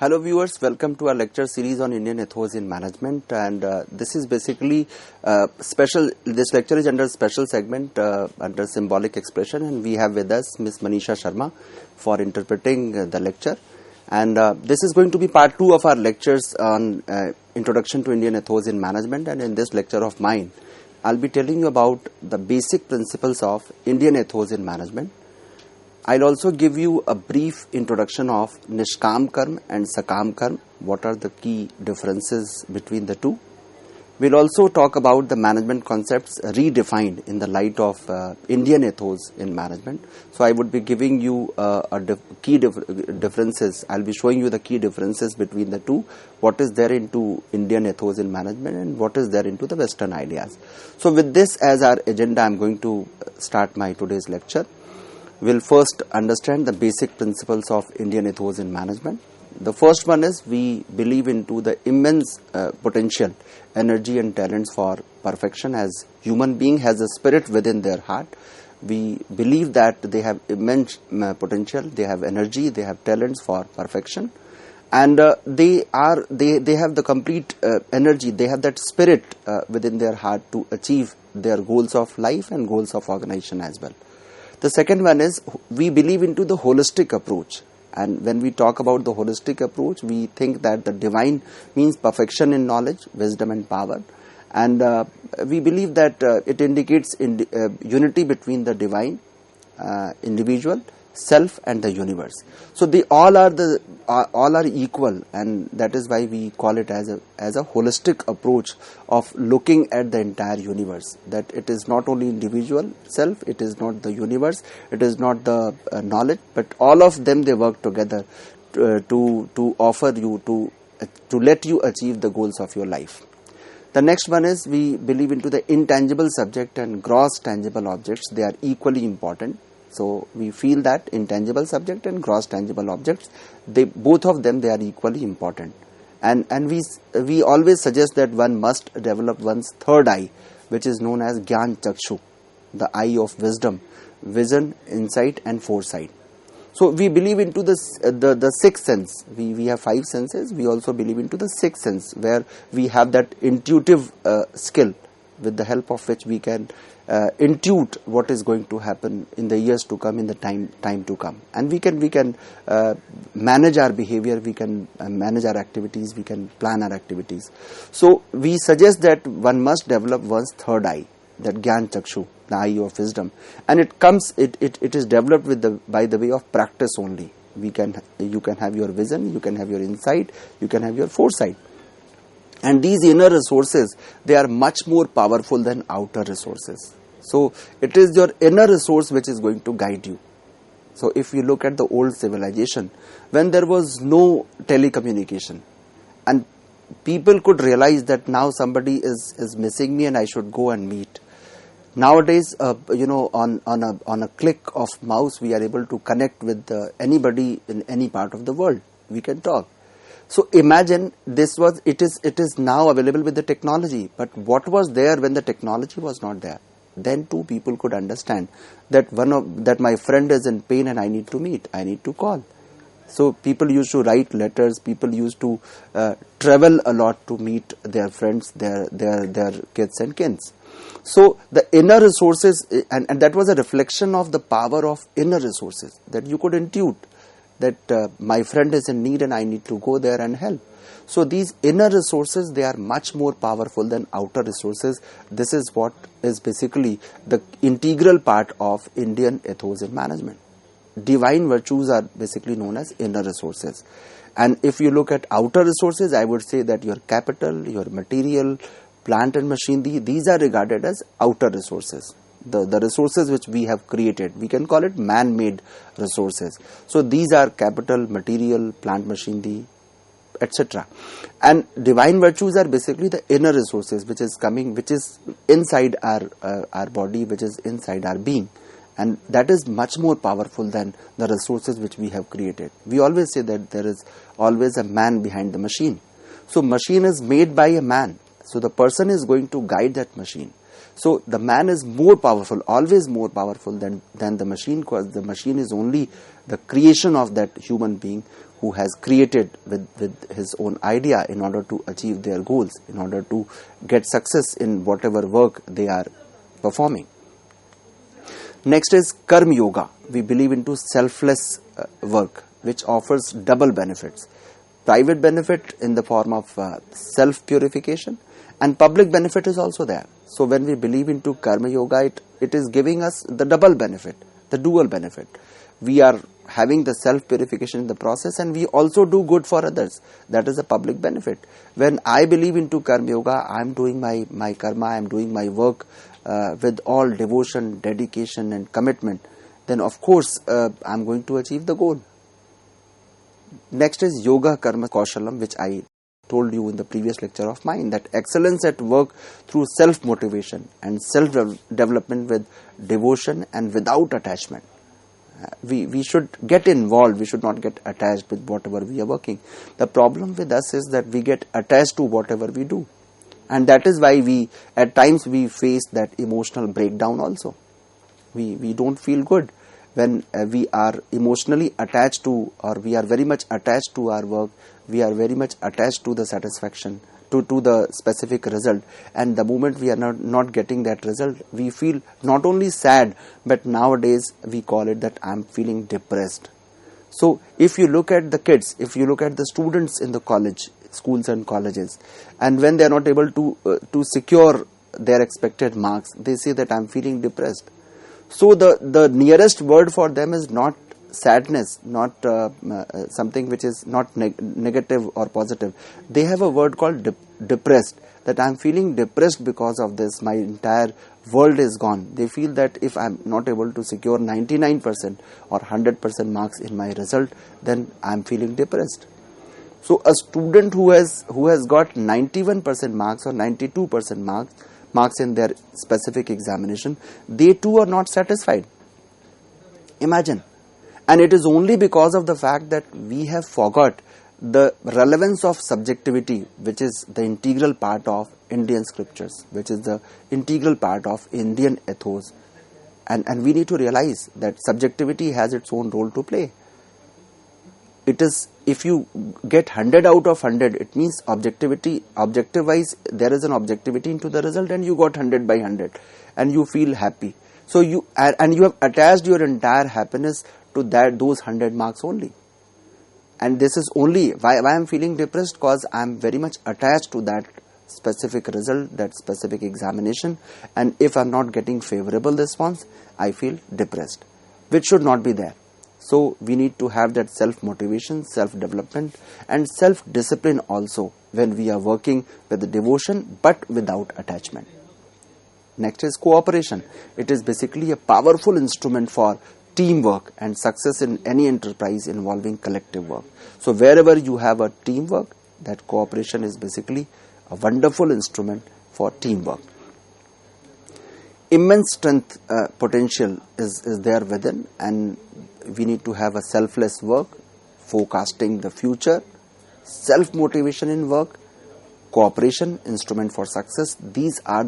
Hello viewers, welcome to our lecture series on Indian Ethos in Management, and this is basically special. This lecture is under special segment under symbolic expression, and we have with us Ms. Manisha Sharma for interpreting the lecture. And this is going to be part 2 of our lectures on Introduction to Indian Ethos in Management, and in this lecture of mine, I'll be telling you about the basic principles of Indian Ethos in Management. I'll also give you a brief introduction of Nishkam Karm and Sakam Karm. What are the key differences between the two? We'll also talk about the management concepts redefined in the light of Indian ethos in management. So I would be giving you key differences. I'll be showing you the key differences between the two. What is there into Indian ethos in management and what is there into the Western ideas. So with this as our agenda, I'm going to start my today's lecture. We'll first understand the basic principles of Indian ethos in management. The first one is we believe into the immense potential, energy and talents for perfection. As human being has a spirit within their heart, we believe that they have immense potential, they have energy, they have talents for perfection, and they have the complete energy, they have that spirit within their heart to achieve their goals of life and goals of organization as well. The second one is we believe into the holistic approach, and when we talk about the holistic approach, we think that the divine means perfection in knowledge, wisdom and power, and we believe that it indicates unity between the divine, individual, self and the universe. So they all are equal, and that is why we call it as a holistic approach of looking at the entire universe, that it is not only individual self, it is not the universe, it is not the knowledge, but all of them, they work together to offer you to let you achieve the goals of your life. The next one is we believe into the intangible subject and gross tangible objects. They are equally important. So we feel that intangible subject and gross tangible objects, both of them are equally important. And we always suggest that one must develop one's third eye, which is known as Gyan Chakshu, the eye of wisdom, vision, insight and foresight. So we believe into the sixth sense. We have 5 senses. We also believe into the sixth sense, where we have that intuitive skill, with the help of which we can intuit what is going to happen in the years to come, in the time to come, and we can manage our behavior, we can manage our activities, we can plan our activities. So we suggest that one must develop one's third eye, that Gyan Chakshu, the eye of wisdom, and it is developed by the way of practice only. You can have your vision, you can have your insight, you can have your foresight. And these inner resources, they are much more powerful than outer resources. So it is your inner resource which is going to guide you. So if you look at the old civilization, when there was no telecommunication, and people could realize that now somebody is missing me and I should go and meet. Nowadays, on a click of mouse, we are able to connect with anybody in any part of the world. We can talk. So imagine it is now available with the technology, but what was there when the technology was not there? Then two people could understand that my friend is in pain and I need to meet, I need to call. So people used to write letters, people used to travel a lot to meet their friends, their kids and kins. So the inner resources, and that was a reflection of the power of inner resources, that you could intuit that my friend is in need and I need to go there and help. So these inner resources, they are much more powerful than outer resources. This is what is basically the integral part of Indian ethos in management. Divine virtues are basically known as inner resources. And if you look at outer resources, I would say that your capital, your material, plant and machinery, these are regarded as outer resources. The resources which we have created, we can call it man-made resources. So these are capital, material, plant machinery, etc. And divine virtues are basically the inner resources which is inside our body, which is inside our being, and that is much more powerful than the resources which we have created. We always say that there is always a man behind the machine. So machine is made by a man, so the person is going to guide that machine. So the man is more powerful, always more powerful than the machine, because the machine is only the creation of that human being who has created with his own idea in order to achieve their goals, in order to get success in whatever work they are performing. Next is Karma Yoga. We believe into selfless work, which offers double benefits. Private benefit in the form of self-purification, and public benefit is also there. So when we believe into Karma Yoga, it is giving us the double benefit, the dual benefit. We are having the self-purification in the process, and we also do good for others. That is a public benefit. When I believe into Karma Yoga, I am doing my karma, I am doing my work with all devotion, dedication and commitment, then of course I am going to achieve the goal. Next is Yoga Karma Kaushalam, which I told you in the previous lecture of mine, that excellence at work through self-motivation and self-development with devotion and without attachment. We should get involved, we should not get attached with whatever we are working. The problem with us is that we get attached to whatever we do, and that is why at times we face that emotional breakdown also. We don't feel good when we are emotionally attached to, or we are very much attached to our work, we are very much attached to the satisfaction, to the specific result, and the moment we are not getting that result, we feel not only sad, but nowadays we call it that I am feeling depressed. So if you look at the kids, if you look at the students in the schools and colleges, and when they are not able to secure their expected marks, they say that I am feeling depressed. So the nearest word for them is not sadness, not something which is not negative or positive. They have a word called depressed, that I am feeling depressed because of this, my entire world is gone. They feel that if I am not able to secure 99% or 100% marks in my result, then I am feeling depressed. So a student who has got 91% marks or 92% marks in their specific examination, they too are not satisfied. Imagine. And it is only because of the fact that we have forgot the relevance of subjectivity, which is the integral part of Indian scriptures, which is the integral part of Indian ethos. And we need to realize that subjectivity has its own role to play. It is, if you get 100 out of 100, it means objective wise, there is an objectivity into the result, and you got 100 by 100 and you feel happy. So you have attached your entire happiness to those 100 marks only. And this is only why I am feeling depressed, because I am very much attached to that specific result, that specific examination, and if I am not getting favorable response, I feel depressed, which should not be there. So we need to have that self-motivation, self-development and self-discipline also when we are working with devotion but without attachment. Next is cooperation. It is basically a powerful instrument for teamwork and success in any enterprise involving collective work. So wherever you have a teamwork, that cooperation is basically a wonderful instrument for teamwork. Immense strength potential is there within, and we need to have a selfless work, forecasting the future, self-motivation in work, cooperation, instrument for success. These are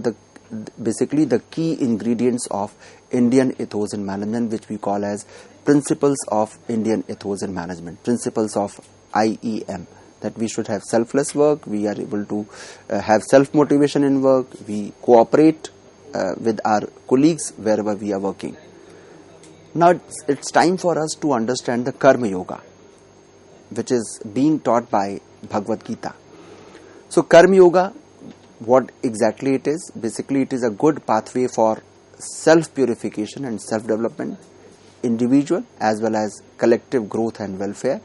basically the key ingredients of Indian Ethos in Management, which we call as principles of Indian Ethos in Management, principles of IEM. That we should have selfless work, we are able to have self-motivation in work, we cooperate with our colleagues wherever we are working. Now it's time for us to understand the Karma Yoga, which is being taught by Bhagavad Gita. So Karma Yoga, what exactly it is? Basically it is a good pathway for self-purification and self-development, individual as well as collective growth and welfare.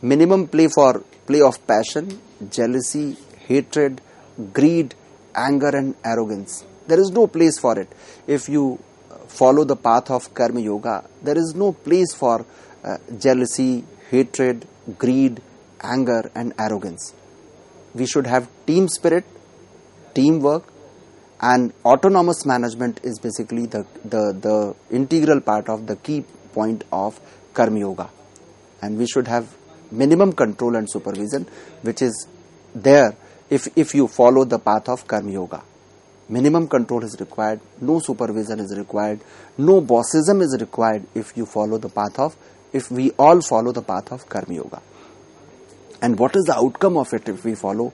Minimum play of passion, jealousy, hatred, greed, anger and arrogance. There is no place for it. If you follow the path of Karma Yoga, there is no place for jealousy, hatred, greed, anger and arrogance. We should have team spirit, teamwork, and autonomous management is basically the integral part of the key point of Karma Yoga. And we should have minimum control and supervision, which is there if you follow the path of Karma Yoga. minimum control is required, no supervision is required, no bossism is required if we all follow the path of Karma Yoga. And what is the outcome of it if we follow?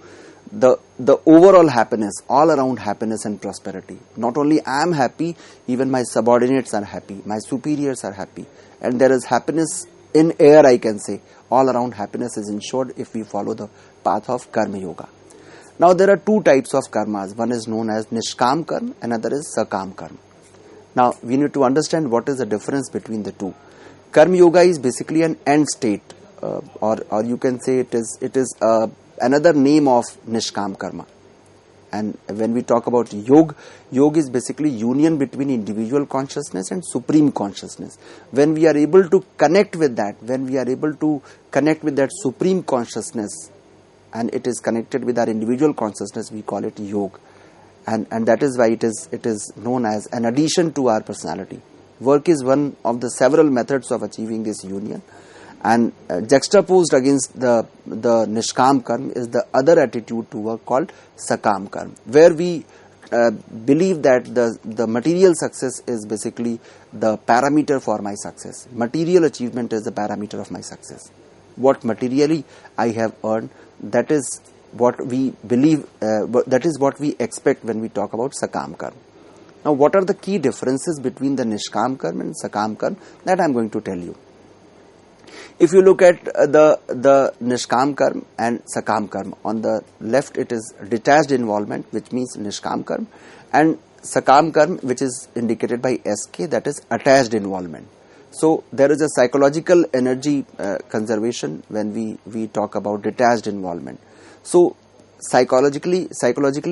The overall happiness, all around happiness and prosperity. Not only I am happy, even my subordinates are happy, my superiors are happy, and there is happiness in air, I can say. All around happiness is ensured if we follow the path of Karma Yoga. Now there are two types of karmas. One is known as Nishkam karma, another is Sakam karma. Now we need to understand what is the difference between the two. Karma Yoga is basically an end state, or you can say it is another name of Nishkam karma. And when we talk about yoga is basically union between individual consciousness and supreme consciousness. When we are able to connect with that, supreme consciousness, and it is connected with our individual consciousness, we call it yoga. And that is why it is known as an addition to our personality. Work is one of the several methods of achieving this union. And juxtaposed against the Nishkam karma is the other attitude to work called Sakam karma, where we believe that the material success is basically the parameter for my success. Material achievement is the parameter of my success. What materially I have earned, that is what we believe, that is what we expect when we talk about Sakam karma. Now, what are the key differences between the Nishkam karma and Sakam karma? That I am going to tell you. If you look at the Nishkam karma and Sakam karma, on the left it is detached involvement, which means Nishkam karma, and Sakam karma, which is indicated by SK, that is attached involvement. So there is a psychological energy conservation when we talk about detached involvement. So psychologically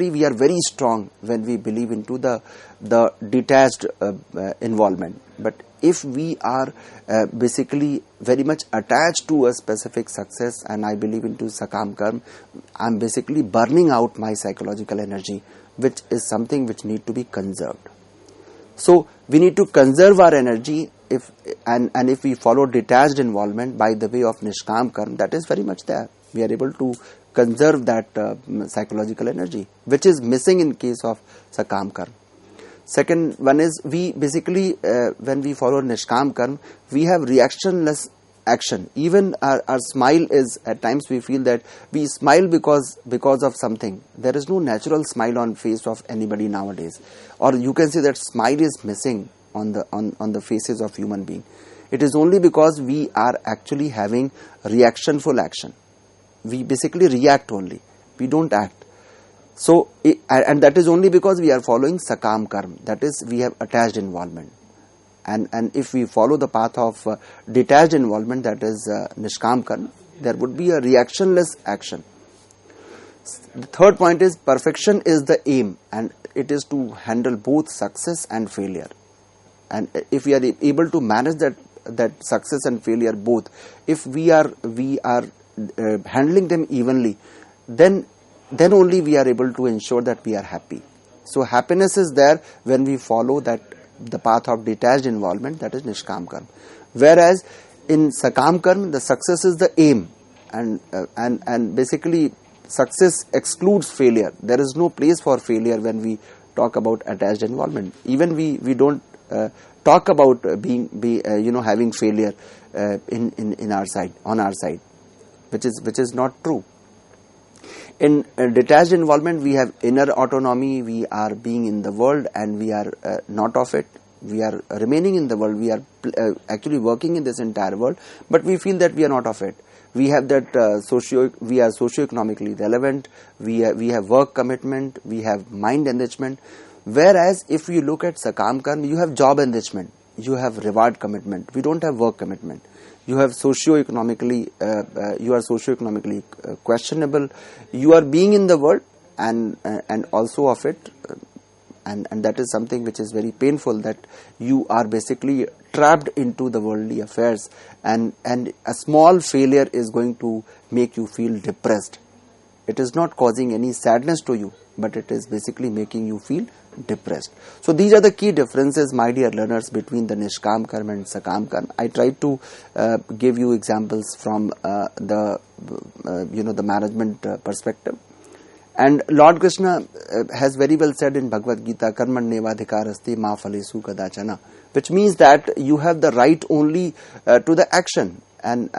we are very strong when we believe into the detached involvement. But if we are basically very much attached to a specific success, and I believe into Sakam karma, I am basically burning out my psychological energy, which is something which need to be conserved. So we need to conserve our energy if we follow detached involvement by the way of Nishkam karma, that is very much there. We are able to conserve that psychological energy, which is missing in case of Sakam karma. Second one is, we basically when we follow Nishkam karma, we have reactionless action. Even our smile is, at times we feel that we smile because of something. There is no natural smile on face of anybody nowadays, or you can say that smile is missing on the faces of human being. It is only because we are actually having reactionful action. We basically react only, we don't act. So, and that is only because we are following Sakam karma, that is, we have attached involvement. And if we follow the path of detached involvement, that is Nishkam karma, there would be a reactionless action. The third point is, perfection is the aim, and it is to handle both success and failure. And if we are able to manage that success and failure both, if we are handling them evenly, then only we are able to ensure that we are happy. So happiness is there when we follow the path of detached involvement, that is Nishkam karma. Whereas in Sakam karma, the success is the aim, and basically success excludes failure. There is no place for failure when we talk about attached involvement. Even we don't talk about having failure in our side, on our side, which is not true. In detached involvement, we have inner autonomy. We are being in the world and we are not of it. We are remaining in the world. We are actually working in this entire world, but we feel that we are not of it. We have that we are socio-economically relevant. We have work commitment. We have mind enrichment. Whereas if you look at Sakam karma, you have job enrichment. You have reward commitment. We don't have work commitment. You have socio-economically, questionable. You are being in the world and also of it, and that is something which is very painful, that you are basically trapped into the worldly affairs, and a small failure is going to make you feel depressed. It is not causing any sadness to you, but it is basically making you feel depressed. So these are the key differences, my dear learners, between the Nishkam karma and Sakam karma. I tried to give you examples from the management perspective, And Lord Krishna has very well said in Bhagavad Gita, Karmanyevadhikarasti ma phalesu kadachana, which means that you have the right only to the action and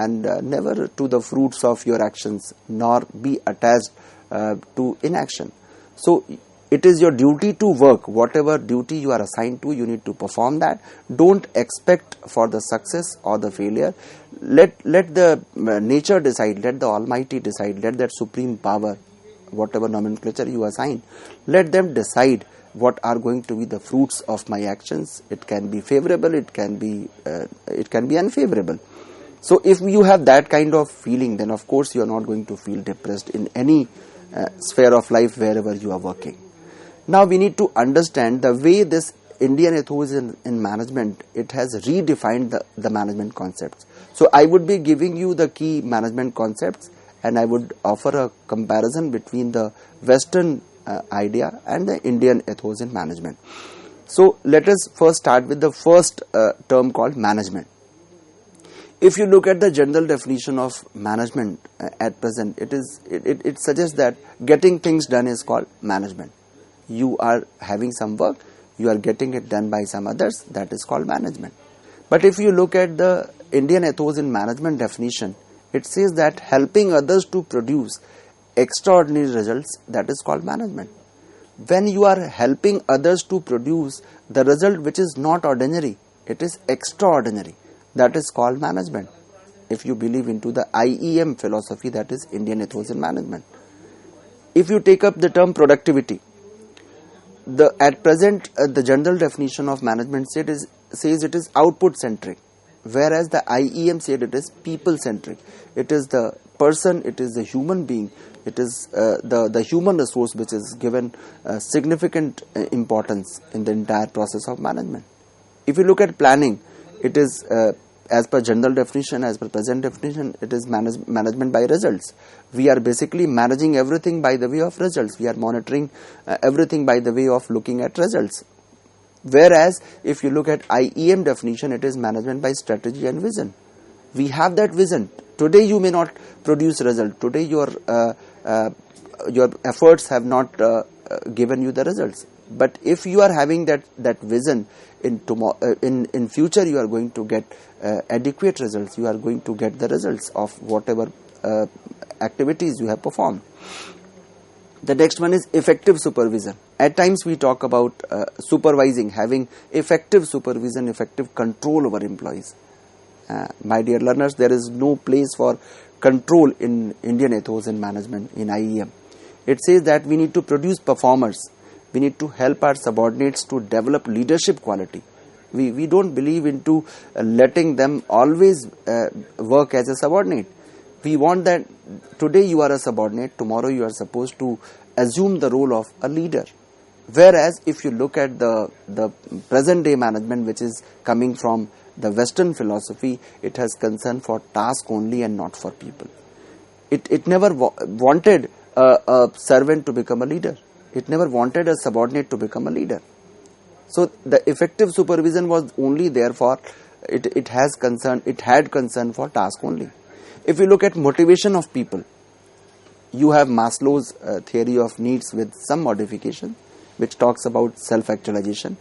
never to the fruits of your actions, nor be attached to inaction. So it is your duty to work. Whatever duty you are assigned to, you need to perform that. Don't expect for the success or the failure. Let the nature decide, let the Almighty decide, let that supreme power, whatever nomenclature you assign, let them decide what are going to be the fruits of my actions. It can be favorable, it can be unfavorable. So if you have that kind of feeling, then of course you are not going to feel depressed in any sphere of life wherever you are working. Now we need to understand the way this Indian ethos in management, it has redefined the management concepts. So I would be giving you the key management concepts, and I would offer a comparison between the Western idea and the Indian ethos in management. So let us first start with the first term called management. If you look at the general definition of management at present, it suggests that getting things done is called management. You are having some work, you are getting it done by some others, that is called management. But if you look at the Indian ethos in management definition, it says that helping others to produce extraordinary results, that is called management. When you are helping others to produce the result which is not ordinary, it is extraordinary, that is called management. If you believe into the IEM philosophy, that is Indian ethos in management. If you take up the term productivity, at present the general definition of management says it is output centric, whereas the IEM said it is people centric. It is the person, it is the human being, it is the human resource which is given significant importance in the entire process of management. If you look at planning, it is as per general definition, as per present definition, it is management by results. We are basically managing everything by the way of results. We are monitoring everything by the way of looking at results. Whereas if you look at IEM definition, it is management by strategy and vision. We have that vision. Today you may not produce result. Today your efforts have not given you the results. But if you are having that vision, in future you are going to get adequate results. You are going to get the results of whatever activities you have performed. The next one is effective supervision. At times we talk about supervising, having effective supervision, effective control over employees. My dear learners, there is no place for control in Indian ethos in management, in IEM. It says that we need to produce performers. We need to help our subordinates to develop leadership quality. We don't believe into letting them always work as a subordinate. We want that today you are a subordinate, tomorrow you are supposed to assume the role of a leader. Whereas if you look at the present day management which is coming from the Western philosophy, it has concern for task only and not for people. It never wanted a servant to become a leader. It never wanted a subordinate to become a leader. So the effective supervision was only there for it had concern for task only. If you look at motivation of people, you have Maslow's theory of needs with some modification, which talks about self-actualization.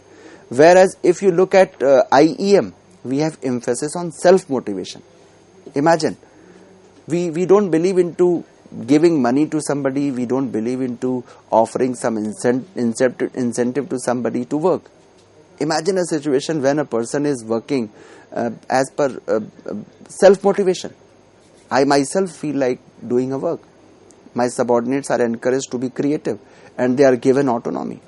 Whereas if you look at IEM, we have emphasis on self-motivation. Imagine, we don't believe into giving money to somebody, we don't believe into offering some incentive to somebody to work. Imagine a situation when a person is working as per self-motivation. I myself feel like doing a work. My subordinates are encouraged to be creative and they are given autonomy.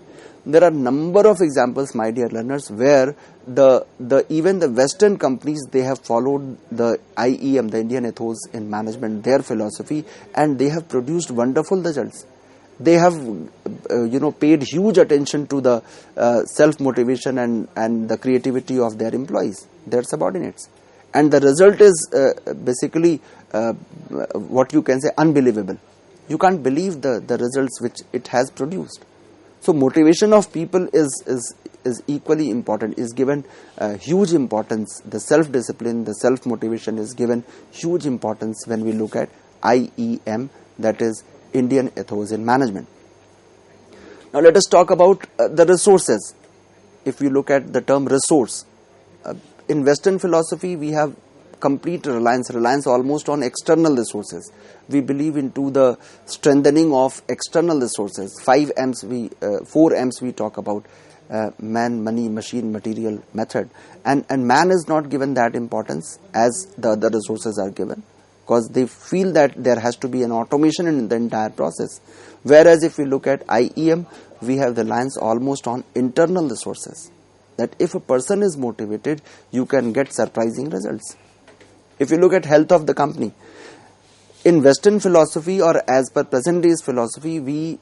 There are number of examples, my dear learners, where even the Western companies, they have followed the IEM, the Indian ethos in management, their philosophy, and they have produced wonderful results. They have paid huge attention to the self-motivation and the creativity of their employees, their subordinates. And the result is basically what you can say unbelievable. You can't believe the results which it has produced. So motivation of people is equally important, is given huge importance. The self-discipline, the self-motivation is given huge importance when we look at IEM, that is Indian Ethos in Management. Now let us talk about the resources. If you look at the term resource, in Western philosophy we have complete reliance almost on external resources. We believe into the strengthening of external resources. 4 M's we talk about: man, money, machine, material, method. And man is not given that importance as the other resources are given, because they feel that there has to be an automation in the entire process. Whereas if we look at IEM, we have reliance almost on internal resources. That if a person is motivated, you can get surprising results. If you look at health of the company, in Western philosophy, or as per present day's philosophy, we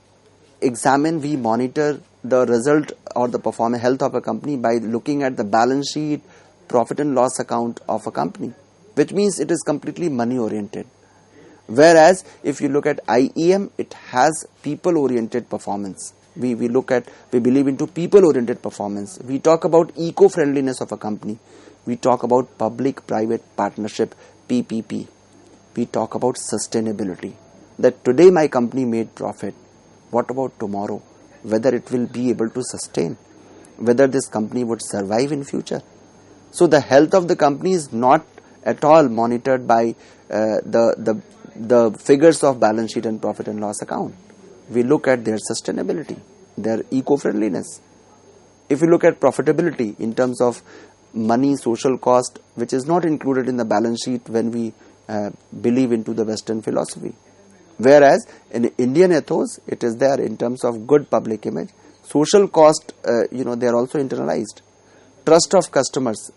monitor the result or the performance health of a company by looking at the balance sheet, profit and loss account of a company, which means it is completely money oriented. Whereas if you look at IEM, it has people oriented performance. We believe into people oriented performance. We talk about eco friendliness of a company. We talk about public private partnership, PPP. We talk about sustainability. That today my company made profit. What about tomorrow? Whether it will be able to sustain, whether this company would survive in future. So the health of the company is not at all monitored by the figures of balance sheet and profit and loss account. We look at their sustainability, their eco-friendliness. If you look at profitability in terms of money, social cost, which is not included in the balance sheet when we believe into the Western philosophy. Whereas in Indian ethos, it is there in terms of good public image. Social cost, they are also internalized. Trust of customers,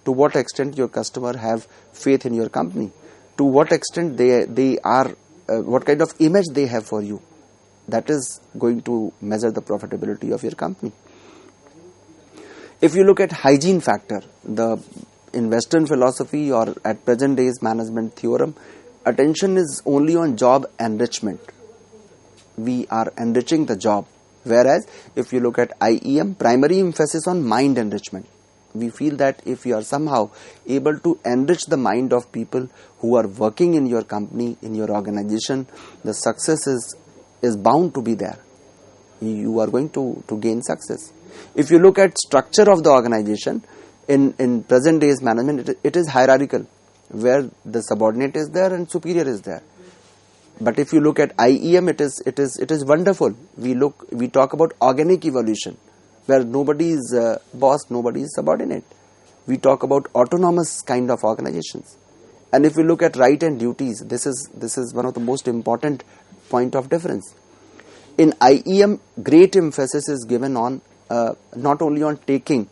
to what extent your customer have faith in your company, to what extent they are, what kind of image they have for you. That is going to measure the profitability of your company. If you look at hygiene factor, in Western philosophy or at present day's management theorem, attention is only on job enrichment. We are enriching the job. Whereas if you look at IEM, primary emphasis on mind enrichment. We feel that if you are somehow able to enrich the mind of people who are working in your company, in your organization, the success is bound to be there. You are going to gain success. If you look at structure of the organization, in present day's management, it is hierarchical, where the subordinate is there and superior is there. But if you look at IEM, it is wonderful. We talk about organic evolution, where nobody is boss, nobody is subordinate. We talk about autonomous kind of organizations. And if we look at right and duties, this is one of the most important point of difference. In IEM, great emphasis is given on not only on taking,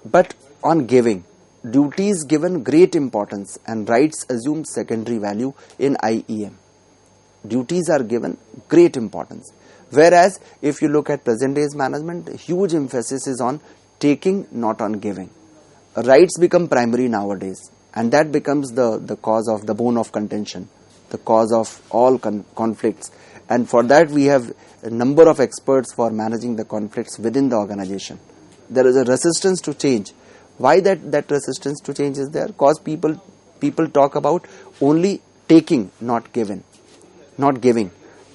but on giving. Duties given great importance and rights assume secondary value in IEM. Duties are given great importance. Whereas if you look at present day's management, huge emphasis is on taking, not on giving. Rights become primary nowadays, and that becomes the cause of the bone of contention, the cause of all conflicts. And for that we have a number of experts for managing the conflicts within the organization. There is a resistance to change. Why that resistance to change is there? Because people talk about only taking, not giving.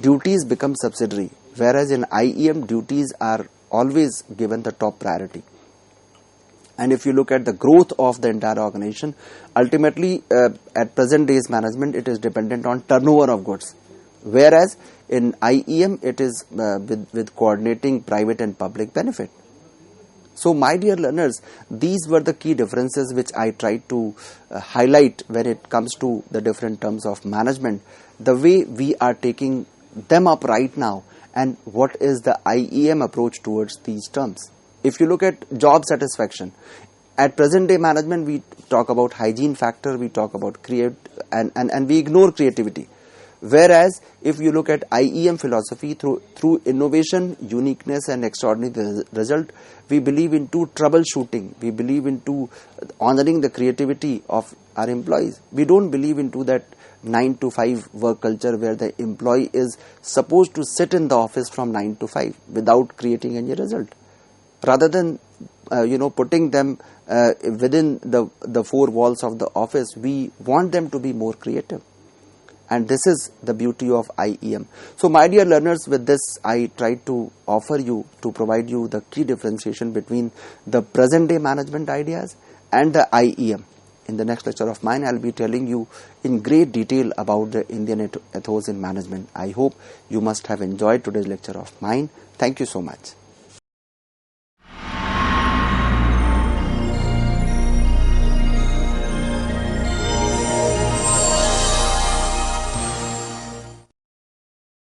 Duties become subsidiary, whereas in IEM, duties are always given the top priority. And if you look at the growth of the entire organization, ultimately at present day's management, it is dependent on turnover of goods. Whereas in IEM, it is with coordinating private and public benefit. So my dear learners, these were the key differences which I tried to highlight when it comes to the different terms of management, the way we are taking them up right now, and what is the IEM approach towards these terms. If you look at job satisfaction, at present day management, we talk about hygiene factor, we talk about and we ignore creativity. Whereas if you look at IEM philosophy, through innovation, uniqueness and extraordinary result, we believe into troubleshooting. We believe into honoring the creativity of our employees. We don't believe into that 9 to 5 work culture where the employee is supposed to sit in the office from 9 to 5 without creating any result. Rather than putting them within the 4 walls of the office, we want them to be more creative. And this is the beauty of IEM. So my dear learners, with this I tried to offer you, to provide you the key differentiation between the present day management ideas and the IEM. In the next lecture of mine, I'll be telling you in great detail about the Indian ethos in management. I hope you must have enjoyed today's lecture of mine. Thank you so much.